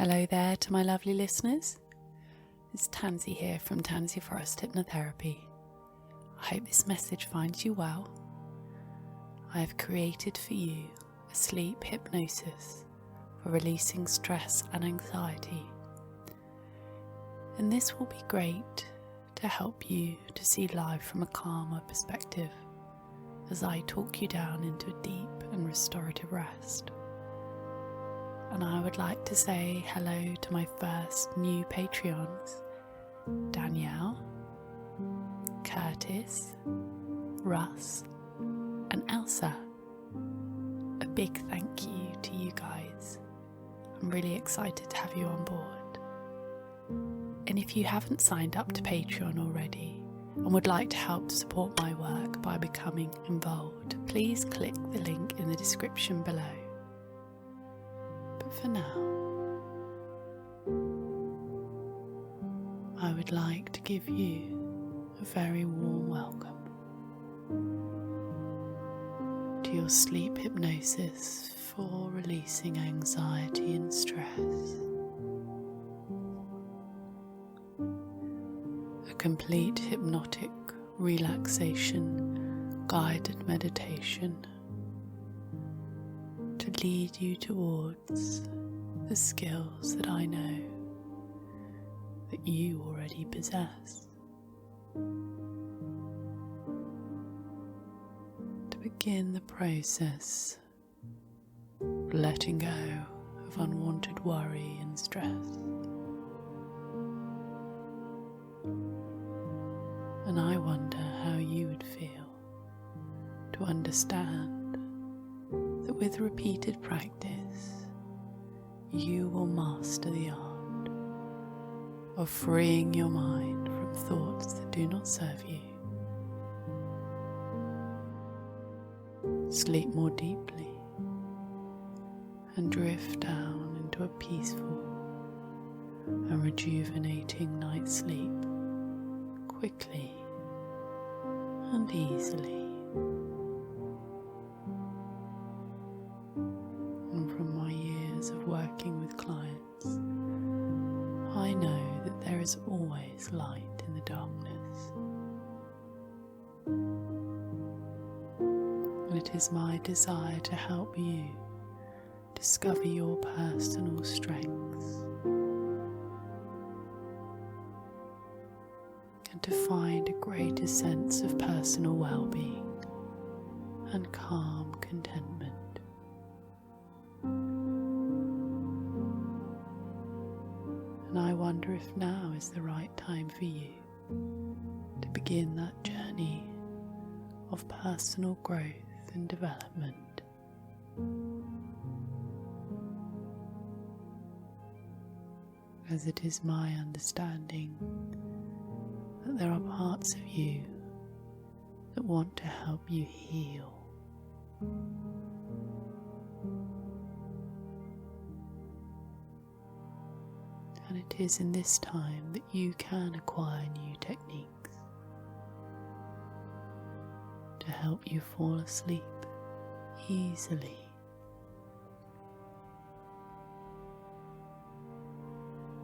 Hello there to my lovely listeners. It's Tansy here from Tansy Forrest Hypnotherapy. I hope this message finds you well. I have created for you a sleep hypnosis for releasing stress and anxiety. And this will be great to help you to see life from a calmer perspective as I talk you down into a deep and restorative rest. And I would like to say hello to my first new Patreons, Danielle, Curtis, Russ, and Elsa. A big thank you to you guys. I'm really excited to have you on board. And if you haven't signed up to Patreon already and would like to help support my work by becoming involved, please click the link in the description below. But for now, I would like to give you a very warm welcome to your sleep hypnosis for releasing anxiety and stress. A complete hypnotic relaxation guided meditation to lead you towards the skills that I know that you already possess. To begin the process of letting go of unwanted worry and stress. And I wonder how you would feel to understand that with repeated practice, you will master the art of freeing your mind from thoughts that do not serve you. Sleep more deeply and drift down into a peaceful and rejuvenating night's sleep quickly and easily. And from my years of working with clients, I know that there is always light in the darkness. And it is my desire to help you discover your personal strengths and to find a greater sense of personal well-being and calm contentment. And I wonder if now is the right time for you to begin that journey of personal growth and development. As it is my understanding that there are parts of you that want to help you heal. And it is in this time that you can acquire new techniques to help you fall asleep easily.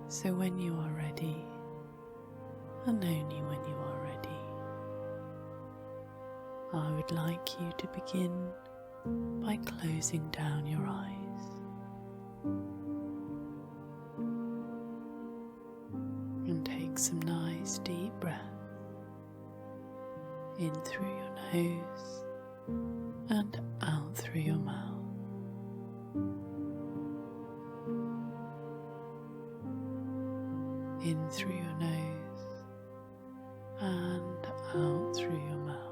So when you are ready, and only when you are ready, I would like you to begin by closing down your eyes. And take some nice deep breaths in through your nose and out through your mouth. In through your nose and out through your mouth.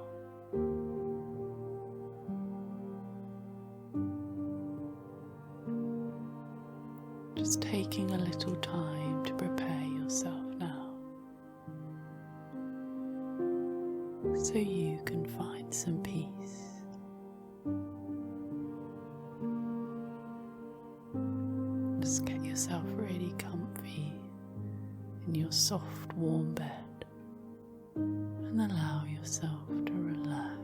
Just taking a little time to prepare yourself now, so you can find some peace. Just get yourself really comfy in your soft, warm bed and allow yourself to relax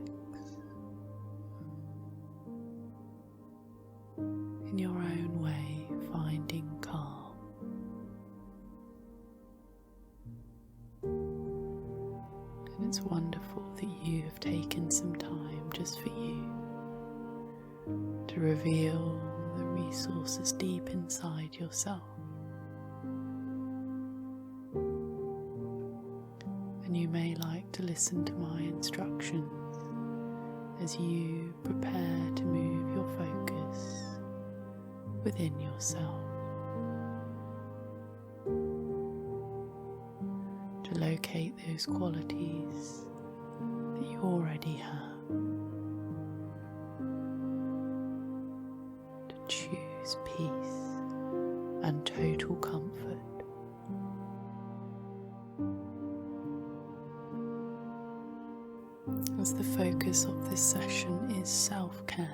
in your own way, finding calm it's wonderful that you have taken some time just for you to reveal the resources deep inside yourself. And you may like to listen to my instructions as you prepare to move your focus within yourself, to locate those qualities that you already have, to choose peace and total comfort. As the focus of this session is self-care,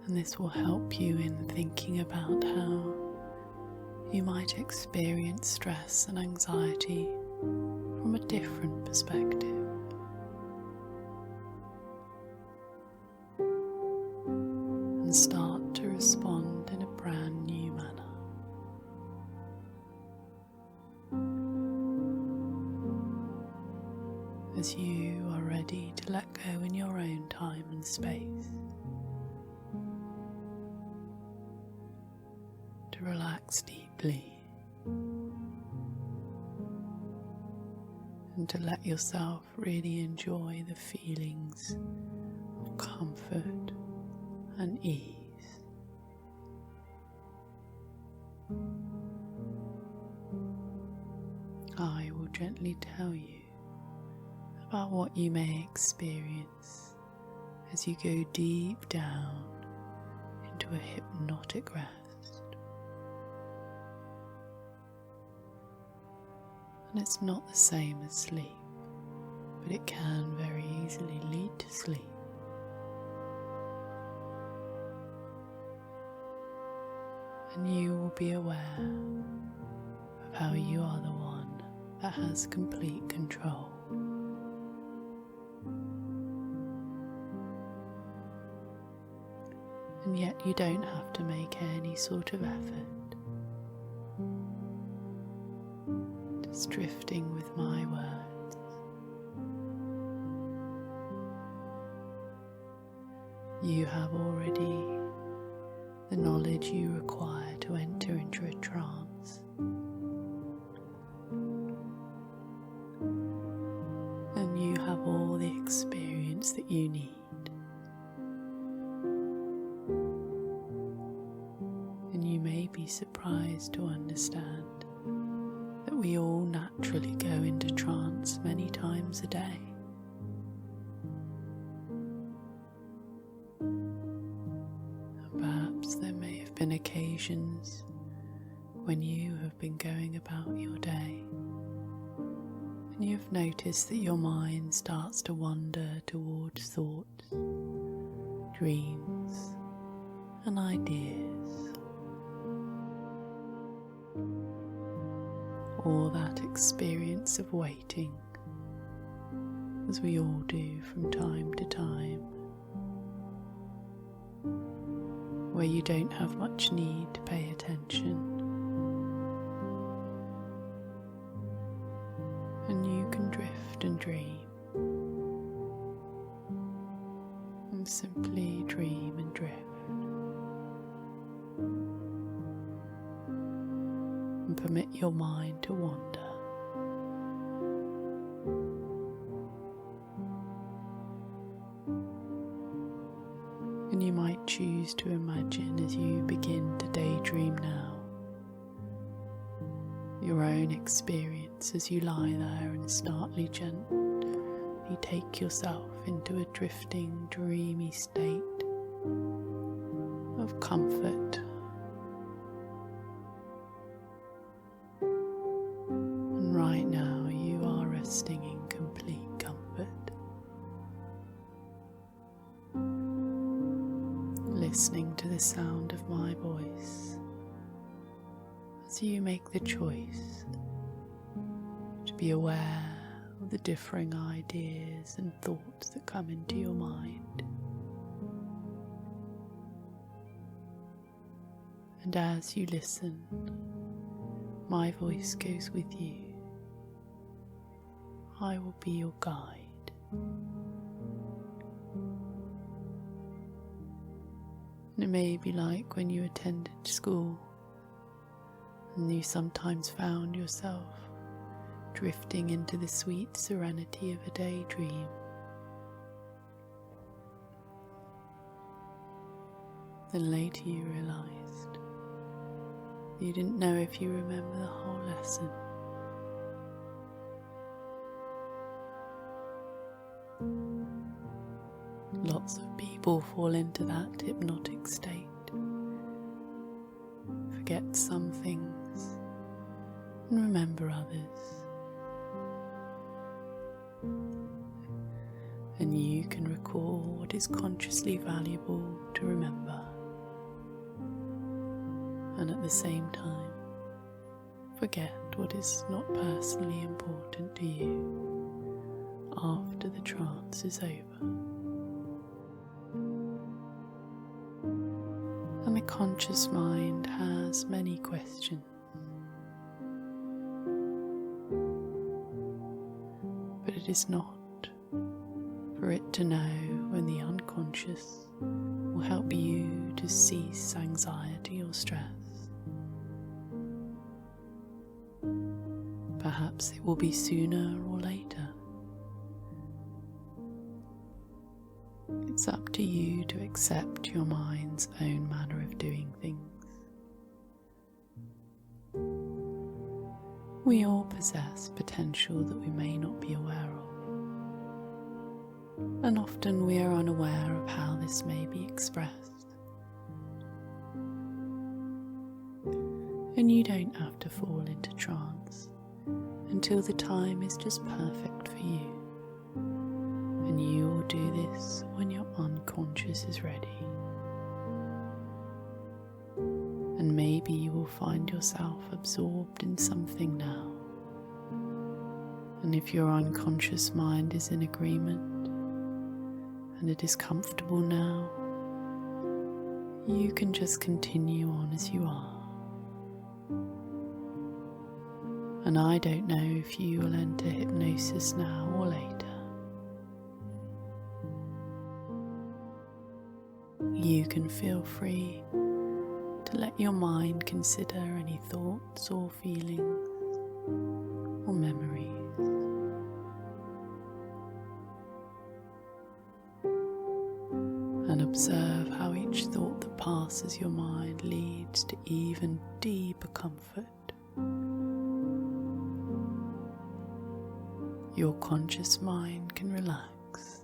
and this will help you in thinking about how you might experience stress and anxiety from a different perspective. And start to respond in a brand new manner. As you are ready to let go in your own time and space, to relax deeply and to let yourself really enjoy the feelings of comfort and ease. I will gently tell you about what you may experience as you go deep down into a hypnotic rest. And it's not the same as sleep, but it can very easily lead to sleep. And you will be aware of how you are the one that has complete control. And yet you don't have to make any sort of effort. Just drifting with my words. You have already the knowledge you require to enter into a trance. And you have all the experience that you need. Be surprised to understand that we all naturally go into trance many times a day. And perhaps there may have been occasions when you have been going about your day and you've noticed that your mind starts to wander towards thoughts, dreams, and ideas. Or that experience of waiting, as we all do from time to time, where you don't have much need to pay attention, and you can drift and dream, and simply dream and drift. And permit your mind to wander. And you might choose to imagine as you begin to daydream now, your own experience as you lie there and starkly gently take yourself into a drifting, dreamy state of comfort. Right now you are resting in complete comfort, listening to the sound of my voice as you make the choice to be aware of the differing ideas and thoughts that come into your mind. And as you listen, my voice goes with you, I will be your guide. And it may be like when you attended school and you sometimes found yourself drifting into the sweet serenity of a daydream. Then later you realised you didn't know if you remember the whole lesson. Lots of people fall into that hypnotic state, forget some things and remember others. And you can recall what is consciously valuable to remember, and at the same time forget what is not personally important to you after the trance is over. And the conscious mind has many questions, but it is not for it to know when the unconscious will help you to cease anxiety or stress. Perhaps it will be sooner or later. It's up to you to accept your mind's own manner of doing things. We all possess potential that we may not be aware of, and often we are unaware of how this may be expressed. And you don't have to fall into trance until the time is just perfect for you. And you will do this when your unconscious is ready. And maybe you will find yourself absorbed in something now. And if your unconscious mind is in agreement and it is comfortable now, you can just continue on as you are. And I don't know if you will enter hypnosis now or later. You can feel free to let your mind consider any thoughts or feelings or memories. And observe how each thought that passes your mind leads to even deeper comfort. Your conscious mind can relax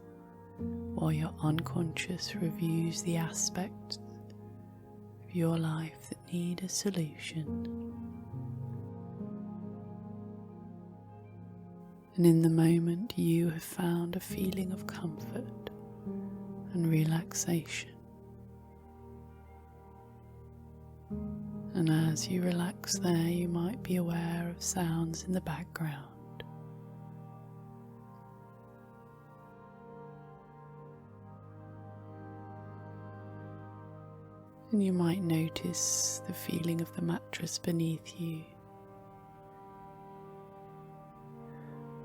while your unconscious reviews the aspects of your life that need a solution. And in the moment you have found a feeling of comfort and relaxation. And as you relax there, you might be aware of sounds in the background. And you might notice the feeling of the mattress beneath you.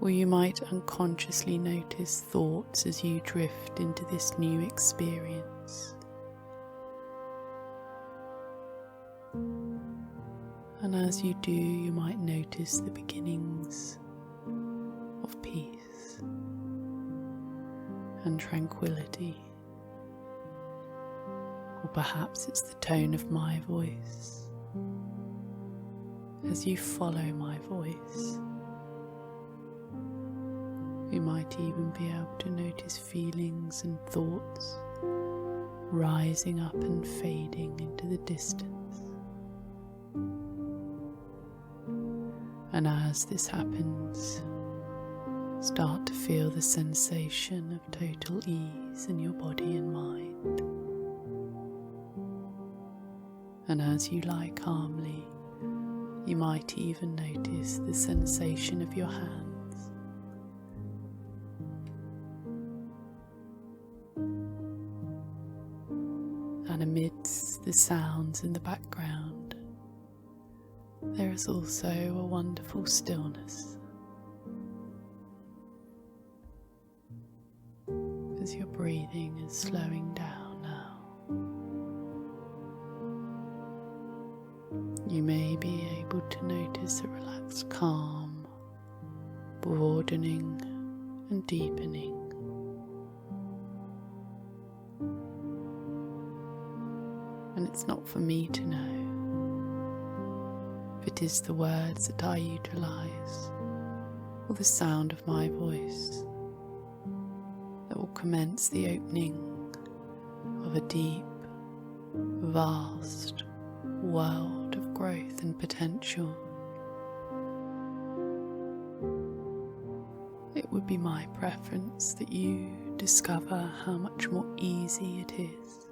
Or you might unconsciously notice thoughts as you drift into this new experience. And as you do, you might notice the beginnings of peace and tranquility. Or perhaps it's the tone of my voice. As you follow my voice, you might even be able to notice feelings and thoughts rising up and fading into the distance. And as this happens, start to feel the sensation of total ease in your body and mind. And as you lie calmly, you might even notice the sensation of your hands. And amidst the sounds in the background, there is also a wonderful stillness. as your breathing is slowing down now. You may be able to notice a relaxed calm, broadening and deepening. And it's not for me to know if it is the words that I utilise or the sound of my voice that will commence the opening of a deep, vast world of growth and potential. It would be my preference that you discover how much more easy it is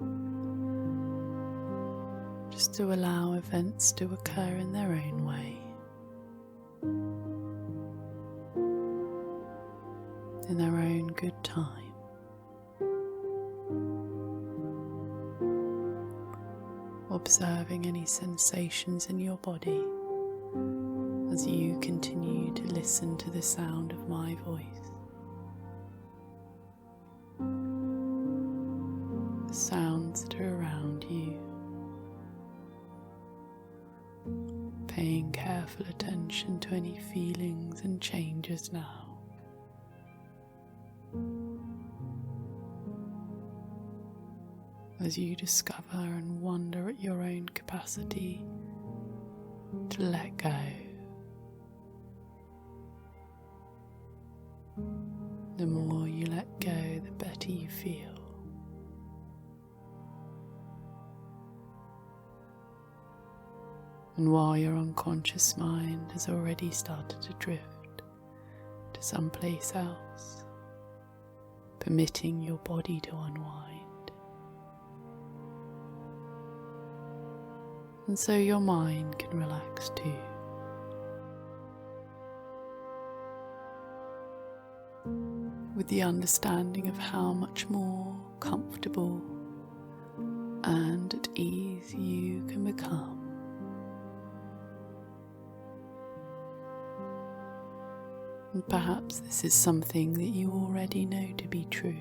just to allow events to occur in their own way, in their own good time. Observing any sensations in your body as you continue to listen to the sound of my voice. The sounds that are around you. Paying careful attention to any feelings and changes now. As you discover and wonder at your own capacity to let go. The more you let go, the better you feel. And while your unconscious mind has already started to drift to someplace else, permitting your body to unwind. And so your mind can relax too. With the understanding of how much more comfortable and at ease you can become. And perhaps this is something that you already know to be true.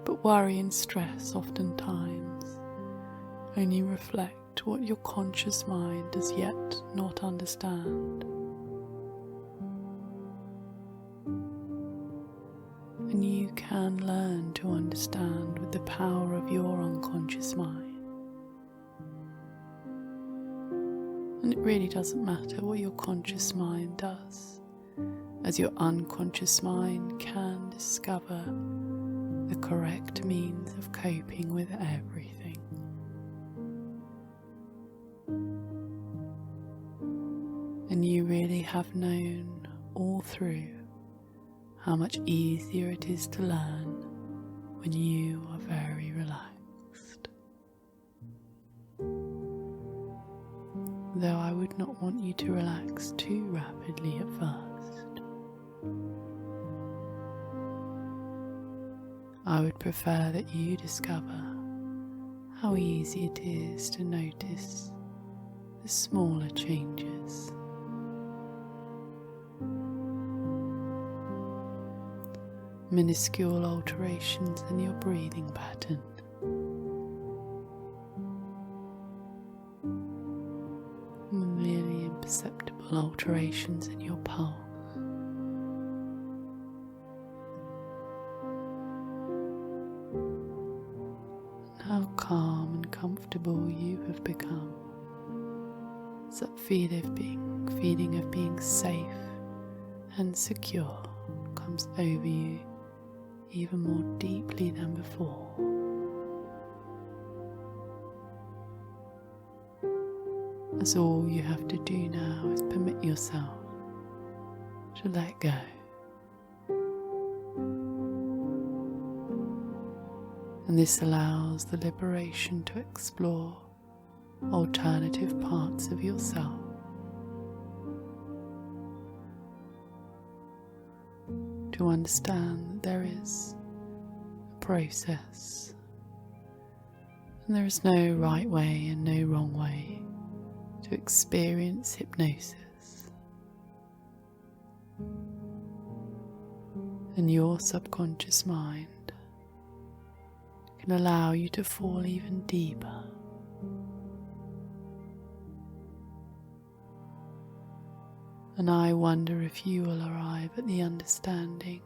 But worry and stress oftentimes only reflect what your conscious mind does yet not understand. And you can learn to understand with the power of your unconscious mind. And it really doesn't matter what your conscious mind does, as your unconscious mind can discover the correct means of coping with everything. And you really have known all through how much easier it is to learn when you are very relaxed. Though I would not want you to relax too rapidly at first. I would prefer that you discover how easy it is to notice the smaller changes. Minuscule alterations in your breathing pattern. Merely imperceptible alterations in your pulse. And how calm and comfortable you have become. It's that feeling of being safe and secure comes over you even more deeply than before. As all you have to do now is permit yourself to let go. And this allows the liberation to explore alternative parts of yourself. To understand that there is a process and there is no right way and no wrong way to experience hypnosis. And your subconscious mind can allow you to fall even deeper. And I wonder if you will arrive at the understanding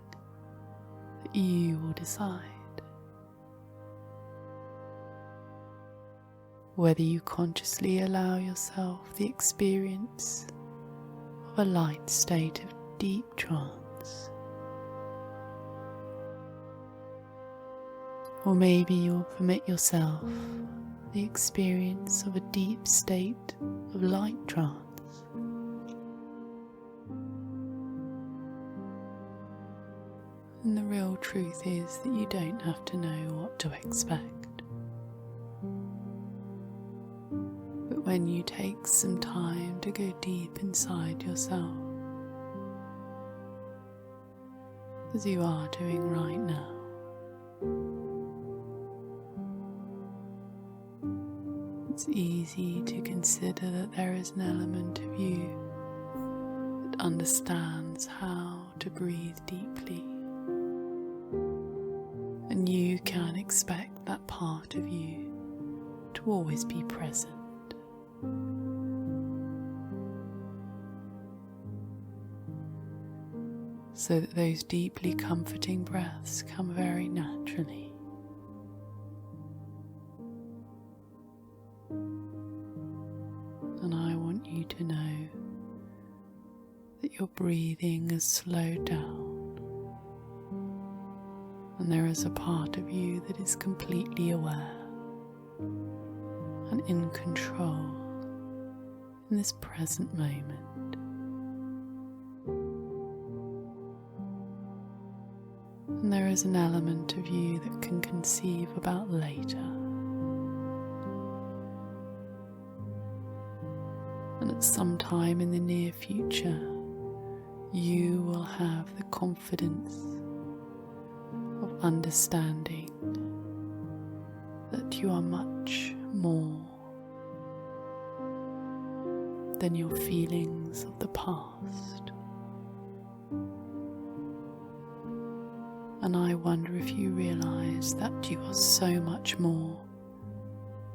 that you will decide whether you consciously allow yourself the experience of a light state of deep trance, or maybe you'll permit yourself the experience of a deep state of light trance. And the real truth is that you don't have to know what to expect. But when you take some time to go deep inside yourself, as you are doing right now, it's easy to consider that there is an element of you that understands how to breathe deeply. And you can expect that part of you to always be present. So that those deeply comforting breaths come very naturally. And I want you to know that your breathing has slowed down. And there is a part of you that is completely aware and in control in this present moment. And there is an element of you that can conceive about later. And at some time in the near future, you will have the confidence of understanding that you are much more than your feelings of the past. And I wonder if you realize that you are so much more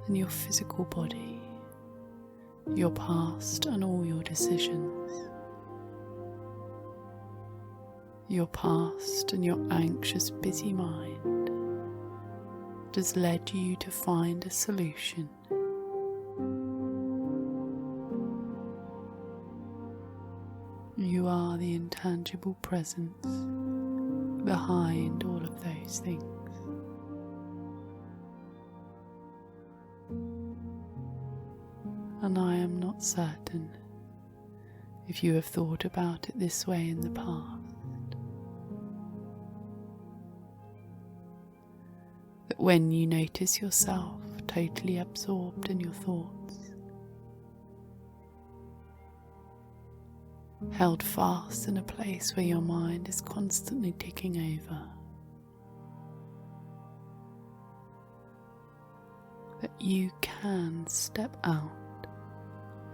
than your physical body, your past and all your decisions. Your past and your anxious, busy mind has led you to find a solution. You are the intangible presence behind all of those things. And I am not certain if you have thought about it this way in the past. That when you notice yourself totally absorbed in your thoughts, held fast in a place where your mind is constantly ticking over, that you can step out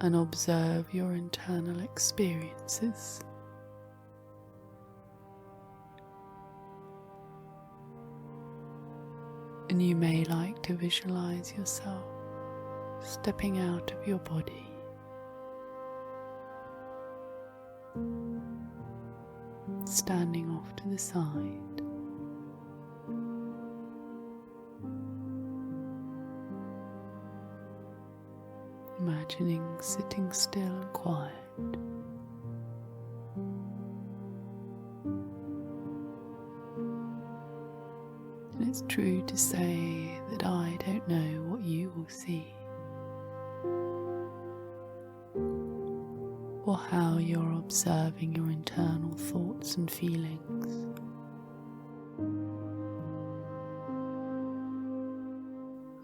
and observe your internal experiences. And you may like to visualize yourself stepping out of your body, standing off to the side, imagining sitting still and quiet. And it's true to say that I don't know what you will see, or how you're observing your internal thoughts and feelings.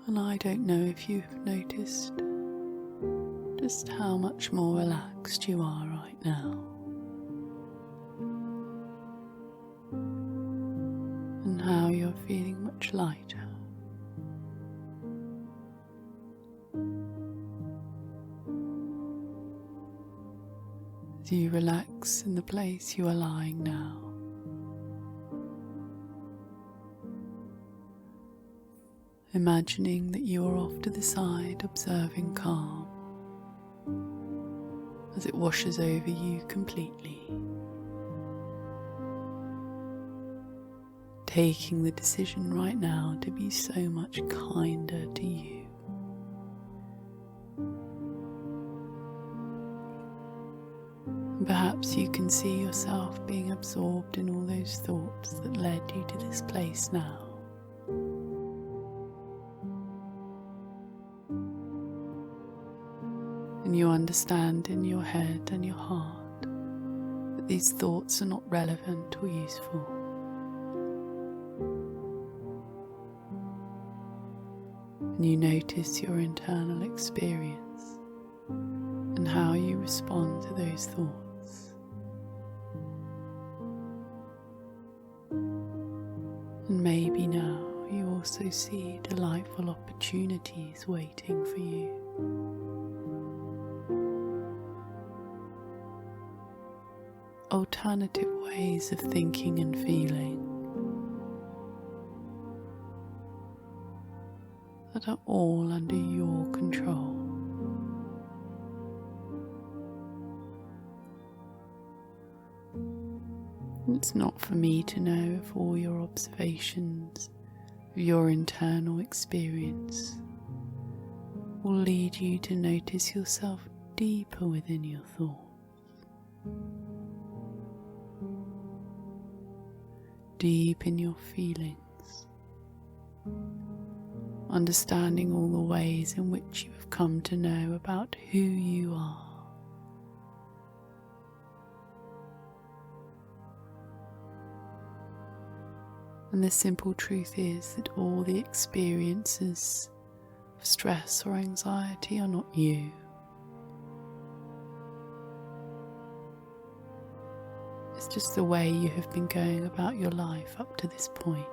And I don't know if you've noticed just how much more relaxed you are right now, and how you're feeling much lighter. As you relax in the place you are lying now, imagining that you are off to the side observing calm as it washes over you completely, taking the decision right now to be so much kinder to you. Perhaps you can see yourself being absorbed in all those thoughts that led you to this place now. And you understand in your head and your heart that these thoughts are not relevant or useful. And you notice your internal experience and how you respond to those thoughts. And maybe now you also see delightful opportunities waiting for you. Alternative ways of thinking and feeling that are all under your control. It's not for me to know if all your observations of your internal experience will lead you to notice yourself deeper within your thoughts, deep in your feelings, understanding all the ways in which you have come to know about who you are. And the simple truth is that all the experiences of stress or anxiety are not you. It's just the way you have been going about your life up to this point.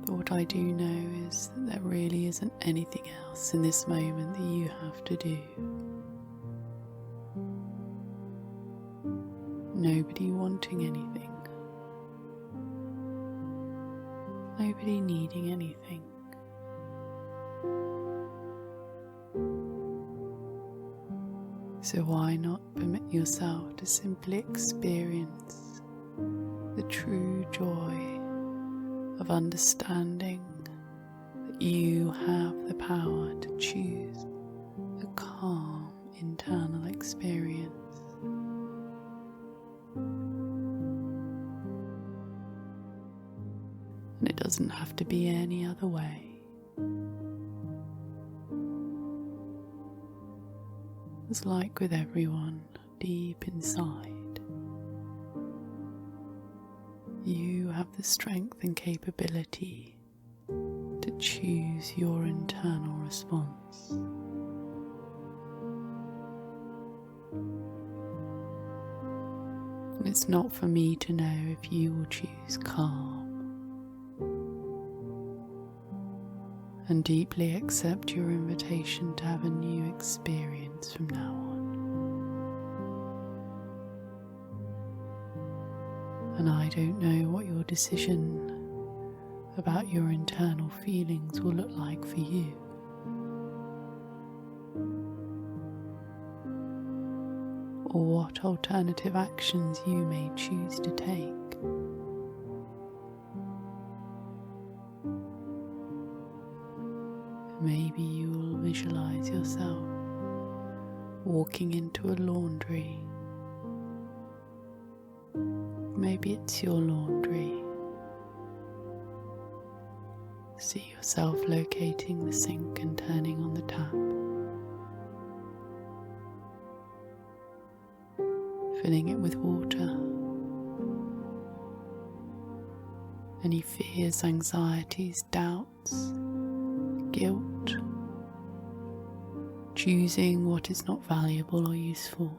But what I do know is that there really isn't anything else in this moment that you have to do. Nobody wanting anything. Nobody needing anything. So why not permit yourself to simply experience the true joy of understanding that you have the power to choose a calm internal experience. And it doesn't have to be any other way. It's like with everyone deep inside, you have the strength and capability to choose your internal response. And it's not for me to know if you will choose calm, and deeply accept your invitation to have a new experience from now on. And I don't know what your decision about your internal feelings will look like for you. Or what alternative actions you may choose to take. Maybe you will visualize yourself walking into a laundry. Maybe it's your laundry. See yourself locating the sink and turning on the tap. Filling it with water. Any fears, anxieties, doubts, guilt, choosing what is not valuable or useful,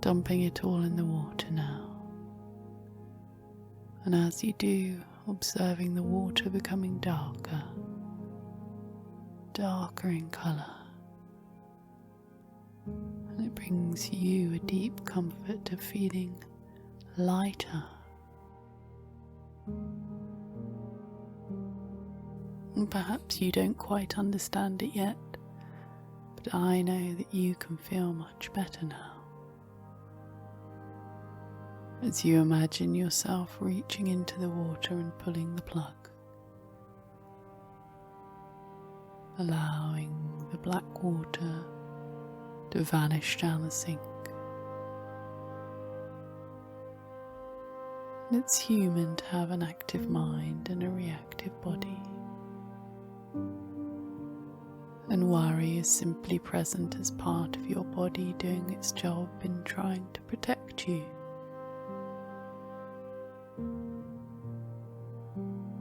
dumping it all in the water now. And as you do, observing the water becoming darker, darker in colour, And it brings you a deep comfort of feeling lighter. And perhaps you don't quite understand it yet, but I know that you can feel much better now. As you imagine yourself reaching into the water and pulling the plug, allowing the black water to vanish down the sink. And it's human to have an active mind and a reactive body. And worry is simply present as part of your body doing its job in trying to protect you.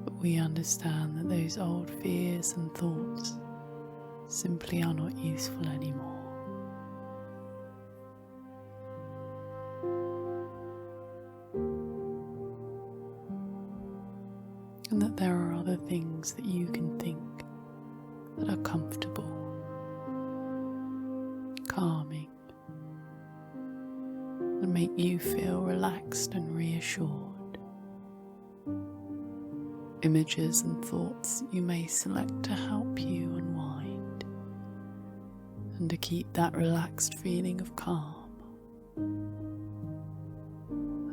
But we understand that those old fears and thoughts simply are not useful anymore. And that there are other things that you can think that are comfortable, calming, and make you feel relaxed and reassured. Images and thoughts you may select to help you unwind and to keep that relaxed feeling of calm.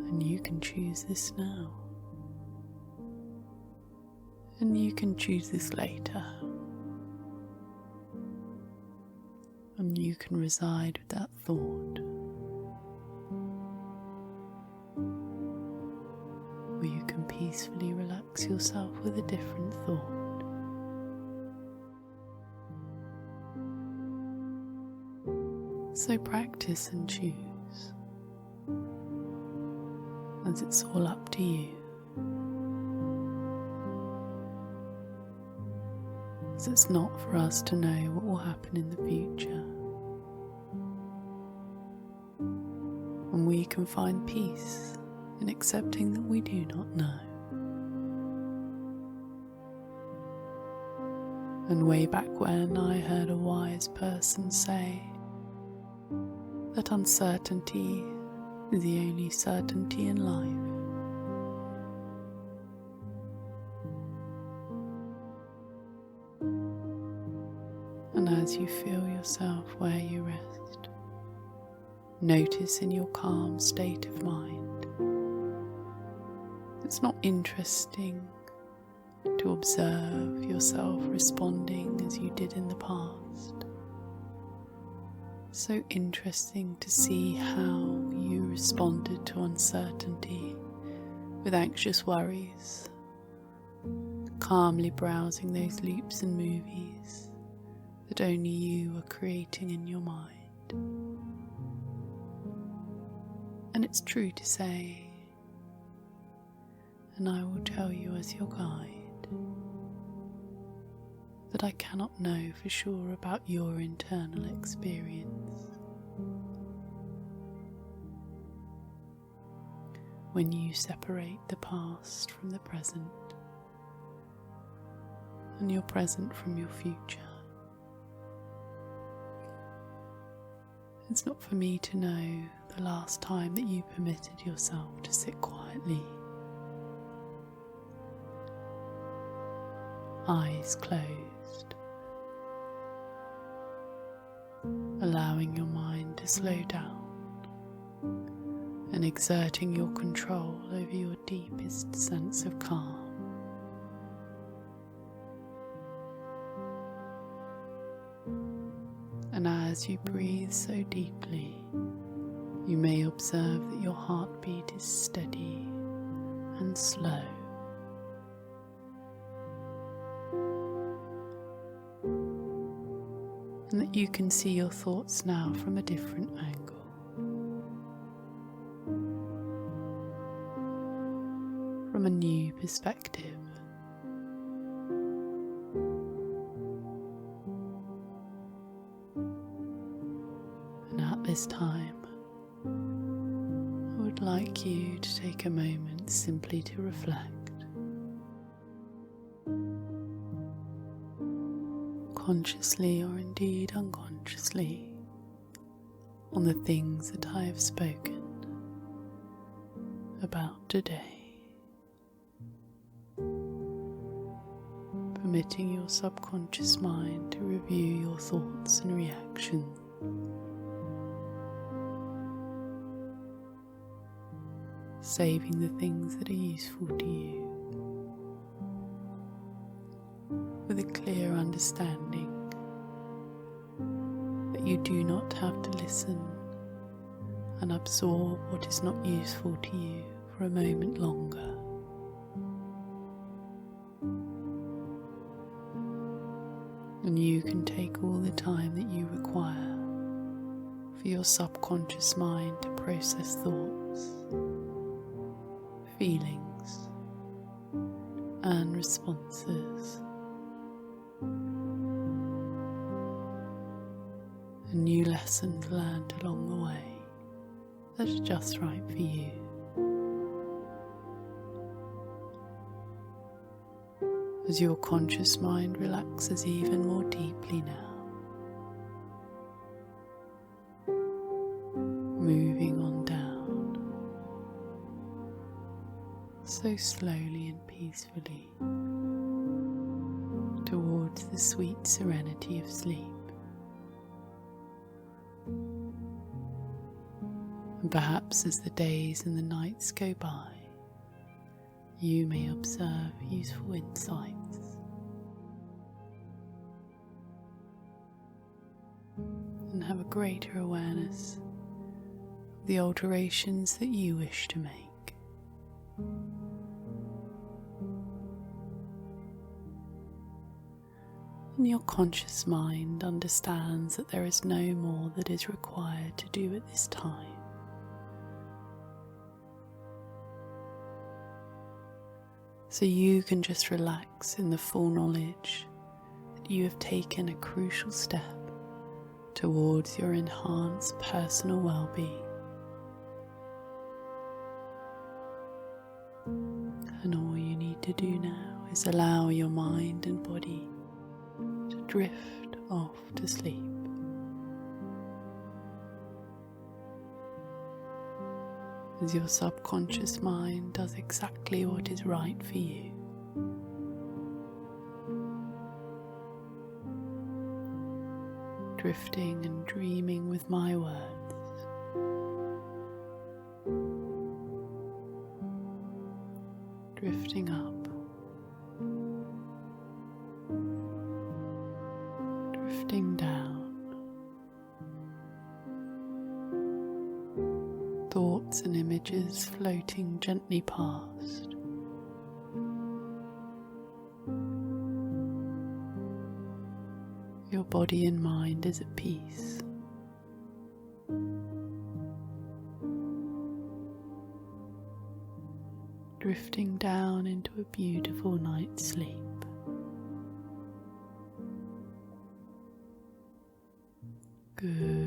And you can choose this now. And you can choose this later. And you can reside with that thought. Or you can peacefully relax yourself with a different thought. So practice and choose, as it's all up to you. As it's not for us to know what will happen in the future. And we can find peace in accepting that we do not know. And way back when, I heard a wise person say that uncertainty is the only certainty in life. And as you feel yourself where you rest, notice in your calm state of mind, it's not interesting to observe yourself responding as you did in the past. So interesting to see how you responded to uncertainty with anxious worries, calmly browsing those loops and movies that only you are creating in your mind. And it's true to say, and I will tell you as your guide, that I cannot know for sure about your internal experience. When you separate the past from the present, and your present from your future, it's not for me to know the last time that you permitted yourself to sit quietly, eyes closed, allowing your mind to slow down and exerting your control over your deepest sense of calm. And as you breathe so deeply, you may observe that your heartbeat is steady and slow. And that you can see your thoughts now from a different angle. From a new perspective. And at this time, I would like you to take a moment simply to reflect. Consciously or indeed unconsciously, on the things that I have spoken about today, permitting your subconscious mind to review your thoughts and reactions, saving the things that are useful to you, with a clear understanding that you do not have to listen and absorb what is not useful to you for a moment longer. And you can take all the time that you require for your subconscious mind to process thoughts, feelings, and responses. And new lessons learned along the way that are just right for you. As your conscious mind relaxes even more deeply now, moving on down, so slowly and peacefully, towards the sweet serenity of sleep. And perhaps as the days and the nights go by, you may observe useful insights and have a greater awareness of the alterations that you wish to make. And your conscious mind understands that there is no more that is required to do at this time. So you can just relax in the full knowledge that you have taken a crucial step towards your enhanced personal well-being. And all you need to do now is allow your mind and body to drift off to sleep. As your subconscious mind does exactly what is right for you. Drifting and dreaming with my words. Drifting up. Drifting down. Thoughts and images floating gently past. Your body and mind is at peace. Drifting down into a beautiful night's sleep. Good.